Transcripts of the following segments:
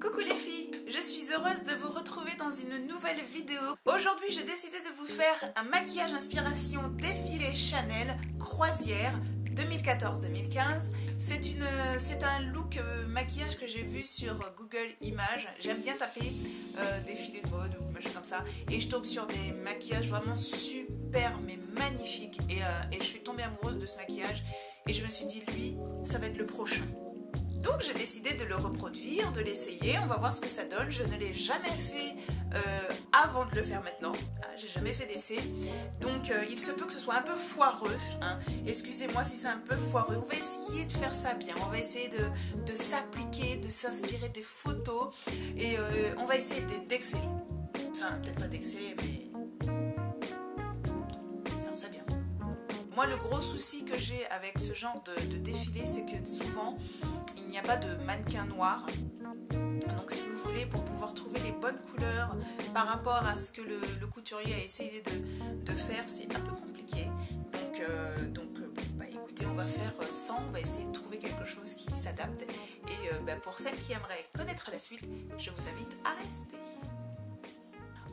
Coucou les filles, je suis heureuse de vous retrouver dans une nouvelle vidéo. Aujourd'hui j'ai décidé de vous faire un maquillage inspiration défilé Chanel croisière 2014-2015. C'est un look maquillage que j'ai vu sur Google Images. J'aime bien taper défilé de mode ou machin comme ça et je tombe sur des maquillages vraiment super mais magnifiques et je suis tombée amoureuse de ce maquillage et je me suis dit lui ça va être le prochain. Donc j'ai décidé de le reproduire, de l'essayer, on va voir ce que ça donne. Je ne l'ai jamais fait avant de le faire maintenant, j'ai jamais fait d'essai. Donc il se peut que ce soit un peu foireux, hein. Excusez-moi si c'est un peu foireux, on va essayer de faire ça bien, on va essayer de s'appliquer, de s'inspirer des photos et on va essayer d'exceller. Enfin peut-être pas d'exceller mais faire ça bien. Moi le gros souci que j'ai avec ce genre de défilé c'est que souvent il n'y a pas de mannequin noir, donc si vous voulez, pour pouvoir trouver les bonnes couleurs par rapport à ce que le couturier a essayé de faire, c'est un peu compliqué. Donc bah, écoutez, on va faire sans, on va essayer de trouver quelque chose qui s'adapte. Et bah, pour celles qui aimeraient connaître la suite, je vous invite à rester.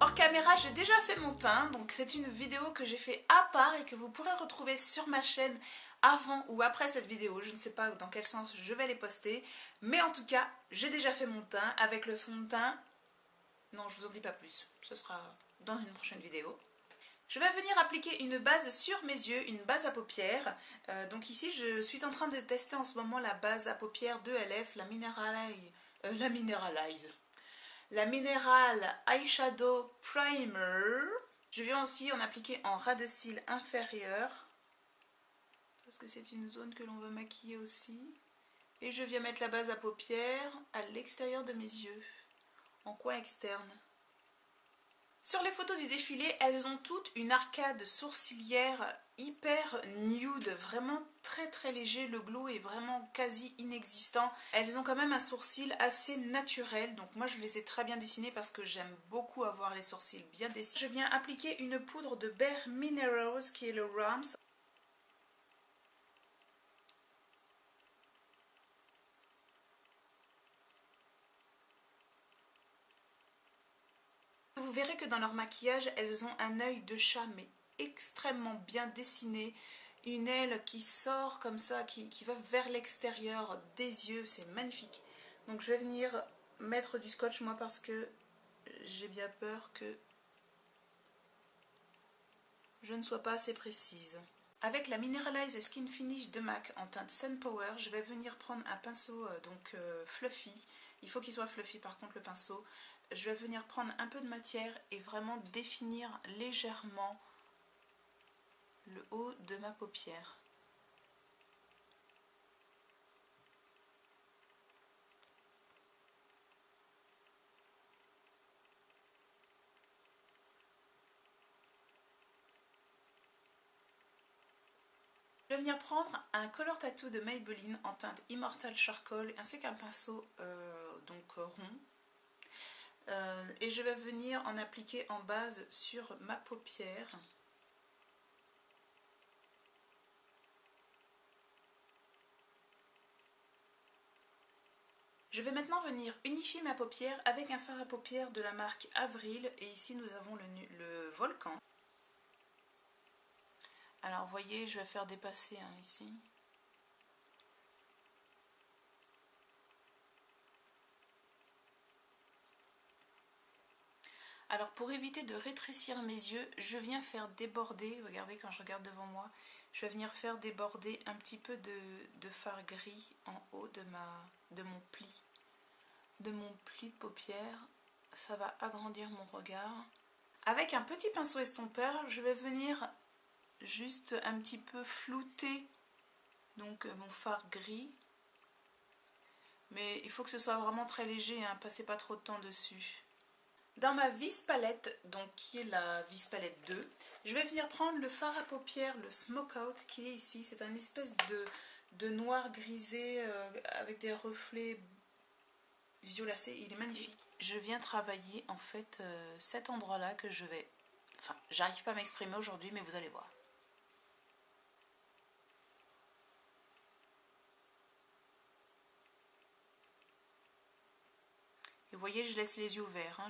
Hors caméra, j'ai déjà fait mon teint, donc c'est une vidéo que j'ai fait à part et que vous pourrez retrouver sur ma chaîne avant ou après cette vidéo. Je ne sais pas dans quel sens je vais les poster, mais en tout cas, j'ai déjà fait mon teint avec le fond de teint. Non, je vous en dis pas plus, ce sera dans une prochaine vidéo. Je vais venir appliquer une base sur mes yeux, une base à paupières. Donc ici, je suis en train de tester en ce moment la base à paupières de LF, la Mineral Eyeshadow Primer. Je viens aussi en appliquer en ras de cils inférieur, parce que c'est une zone que l'on veut maquiller aussi. Et je viens mettre la base à paupières à l'extérieur de mes yeux, en coin externe. Sur les photos du défilé, elles ont toutes une arcade sourcilière hyper nude, vraiment très léger, le glow est vraiment quasi inexistant. Elles ont quand même un sourcil assez naturel, donc moi je les ai très bien dessinés parce que j'aime beaucoup avoir les sourcils bien dessinés. Je viens appliquer une poudre de Bare Minerals qui est le Rams. Vous verrez que dans leur maquillage, elles ont un œil de chat mais extrêmement bien dessiné. Une aile qui sort comme ça, qui va vers l'extérieur des yeux, c'est magnifique. Donc je vais venir mettre du scotch moi parce que j'ai bien peur que je ne sois pas assez précise. Avec la Mineralize Skin Finish de MAC en teinte Sun Power, je vais venir prendre un pinceau fluffy. Il faut qu'il soit fluffy par contre le pinceau. Je vais venir prendre un peu de matière et vraiment définir légèrement le haut de ma paupière. Je vais venir prendre un Color Tattoo de Maybelline en teinte Immortal Charcoal ainsi qu'un pinceau rond. Et je vais venir en appliquer en base sur ma paupière. Je vais maintenant venir unifier ma paupière avec un fard à paupières de la marque Avril et ici nous avons le Volcan. Alors vous voyez, je vais faire dépasser ici. Alors pour éviter de rétrécir mes yeux, je viens faire déborder, regardez quand je regarde devant moi, je vais venir faire déborder un petit peu de fard gris en haut de mon pli de paupière. Ça va agrandir mon regard. Avec un petit pinceau estompeur, je vais venir juste un petit peu flouter donc mon fard gris. Mais il faut que ce soit vraiment très léger, hein, passez pas trop de temps dessus. Dans ma vis palette, donc qui est la vis palette 2, je vais venir prendre le fard à paupières, le Smoke Out qui est ici. C'est un espèce de noir grisé avec des reflets violacés, il est magnifique. Je viens travailler en fait cet endroit-là que je vais... Enfin, j'arrive pas à m'exprimer aujourd'hui, mais vous allez voir. Vous voyez, je laisse les yeux ouverts. Hein.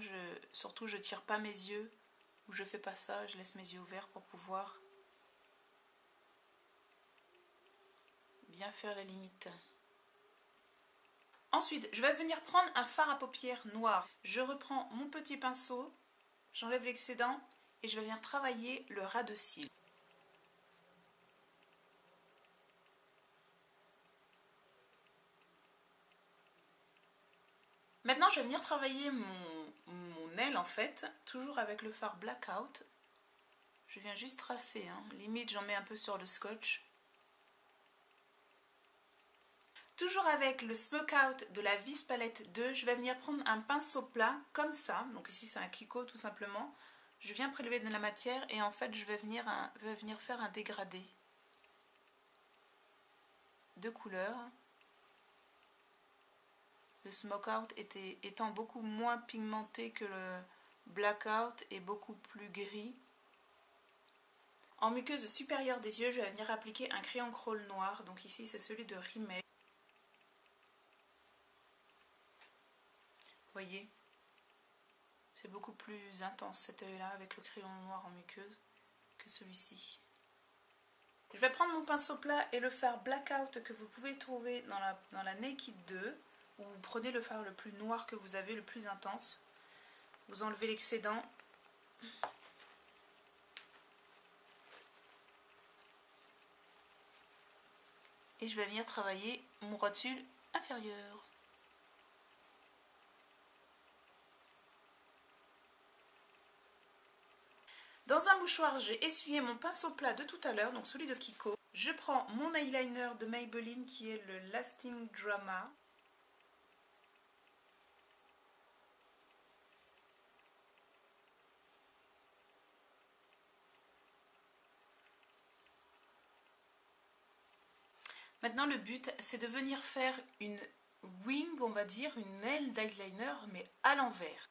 Surtout, je tire pas mes yeux. Ou je fais pas ça, je laisse mes yeux ouverts pour pouvoir bien faire la limite. Ensuite, je vais venir prendre un fard à paupières noir. Je reprends mon petit pinceau, j'enlève l'excédent et je vais venir travailler le ras de cils. Maintenant, je vais venir travailler mon aile en fait, toujours avec le fard Blackout. Je viens juste tracer, hein. Limite j'en mets un peu sur le scotch. Toujours avec le Smoke Out de la Vis Palette 2, je vais venir prendre un pinceau plat comme ça. Donc ici c'est un Kiko tout simplement. Je viens prélever de la matière et en fait je vais venir faire un dégradé de couleurs. Le Smoke Out étant beaucoup moins pigmenté que le Blackout et beaucoup plus gris. En muqueuse supérieure des yeux, je vais venir appliquer un crayon crawl noir. Donc ici c'est celui de Rimmel. Voyez, c'est beaucoup plus intense cet œil là avec le crayon noir en muqueuse que celui-ci. Je vais prendre mon pinceau plat et le fard Blackout que vous pouvez trouver dans la Naked 2, où vous prenez le fard le plus noir que vous avez, le plus intense. Vous enlevez l'excédent. Et je vais venir travailler mon rotule inférieur. Dans un mouchoir, j'ai essuyé mon pinceau plat de tout à l'heure, donc celui de Kiko. Je prends mon eyeliner de Maybelline qui est le Lasting Drama. Maintenant, le but, c'est de venir faire une wing, on va dire, une aile d'eyeliner, mais à l'envers.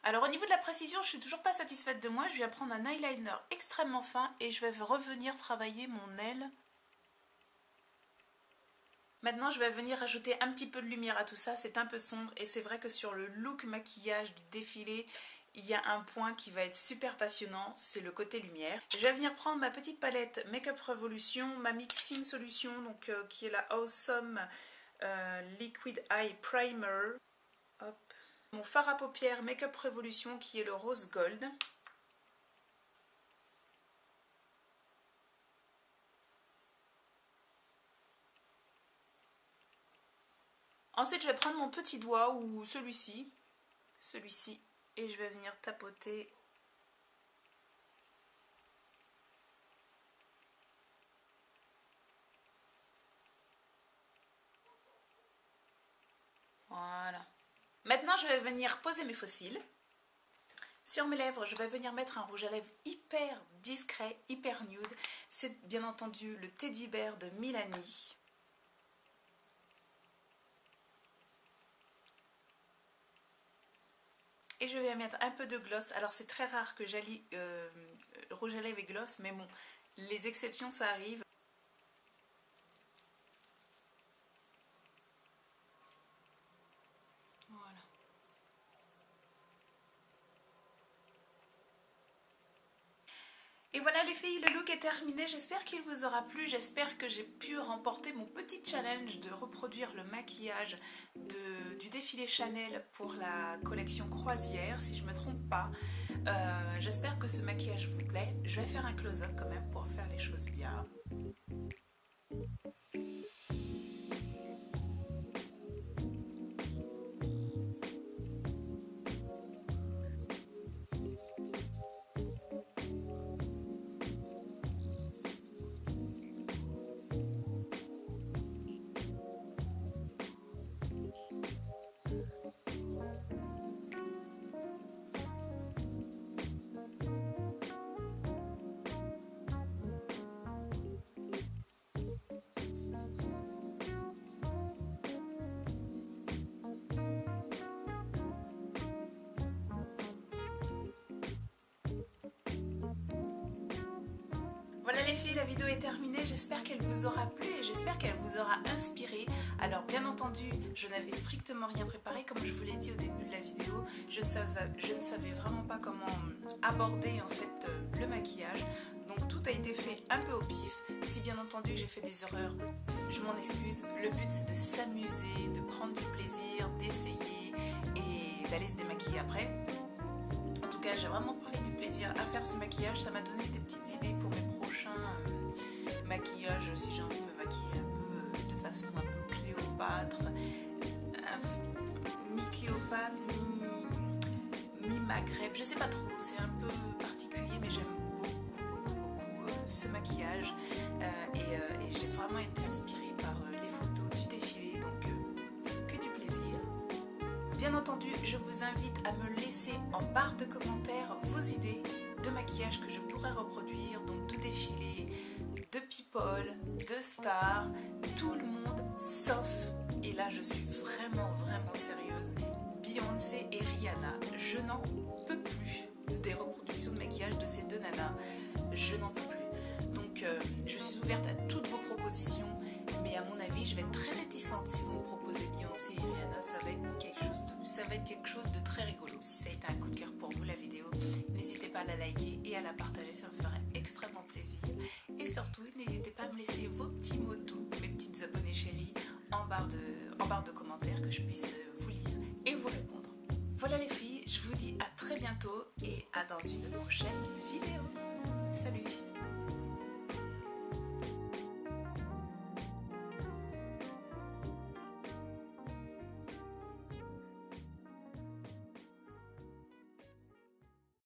Alors au niveau de la précision, je ne suis toujours pas satisfaite de moi. Je viens prendre un eyeliner extrêmement fin et je vais revenir travailler mon aile. Maintenant, je vais venir ajouter un petit peu de lumière à tout ça. C'est un peu sombre et c'est vrai que sur le look maquillage du défilé, il y a un point qui va être super passionnant, c'est le côté lumière. Je vais venir prendre ma petite palette Makeup Revolution, ma Mixing Solution, donc, qui est la Awesome Liquid Eye Primer. Hop. Mon fard à paupières Makeup Revolution qui est le Rose Gold. Ensuite, je vais prendre mon petit doigt ou celui-ci, et je vais venir tapoter. Voilà. Maintenant, je vais venir poser mes faux cils. Sur mes lèvres, je vais venir mettre un rouge à lèvres hyper discret, hyper nude. C'est bien entendu le Teddy Bear de Milani. Et je vais mettre un peu de gloss. Alors c'est très rare que j'allie rouge à lèvres et gloss, mais bon, les exceptions ça arrive. Voilà. Et voilà les filles, le look est terminé. J'espère qu'il vous aura plu. J'espère que j'ai pu remporter mon petit challenge de reproduire le maquillage du défilé Chanel pour la collection croisière, si je ne me trompe pas. J'espère que ce maquillage vous plaît. Je vais faire un close-up quand même pour faire les choses bien. les filles, la vidéo est terminée, j'espère qu'elle vous aura plu et j'espère qu'elle vous aura inspiré. Alors bien entendu, je n'avais strictement rien préparé, comme je vous l'ai dit au début de la vidéo, je ne savais vraiment pas comment aborder en fait le maquillage. Donc tout a été fait un peu au pif. Si bien entendu j'ai fait des erreurs, je m'en excuse. Le but c'est de s'amuser, de prendre du plaisir, d'essayer et d'aller se démaquiller après. En tout cas, j'ai vraiment pris du plaisir à faire ce maquillage. Ça m'a donné des petites idées pour mes prochains maquillages. Si j'ai envie de me maquiller un peu de façon un peu Cléopâtre, mi-Cléopâtre, mi-Maghreb. Je sais pas trop, c'est un peu particulier, mais j'aime beaucoup ce maquillage. Et j'ai vraiment été inspirée par les photos du défilé. Donc, que du plaisir. Bien entendu, je vous invite à me laisser en barre de commentaires vos idées de maquillage que je pourrais reproduire, donc de défilés, de people, de stars, tout le monde sauf, et là je suis vraiment sérieuse, Beyoncé et Rihanna. Je n'en peux plus des reproductions de maquillage de ces deux nanas, je n'en peux plus. Donc je suis ouverte à toutes vos propositions, mais à mon avis je vais être très réticente si vous me proposez Beyoncé et Rihanna. Ça va être quelque chose de très rigolo. Si ça a été un coup de cœur pour vous la vidéo, n'hésitez pas à la liker et à la partager, ça me ferait extrêmement plaisir. Et surtout, n'hésitez pas à me laisser vos petits mots doux, mes petites abonnées chéries, en barre de commentaires, que je puisse vous lire et vous répondre. Voilà les filles, je vous dis à très bientôt et à dans une prochaine vidéo.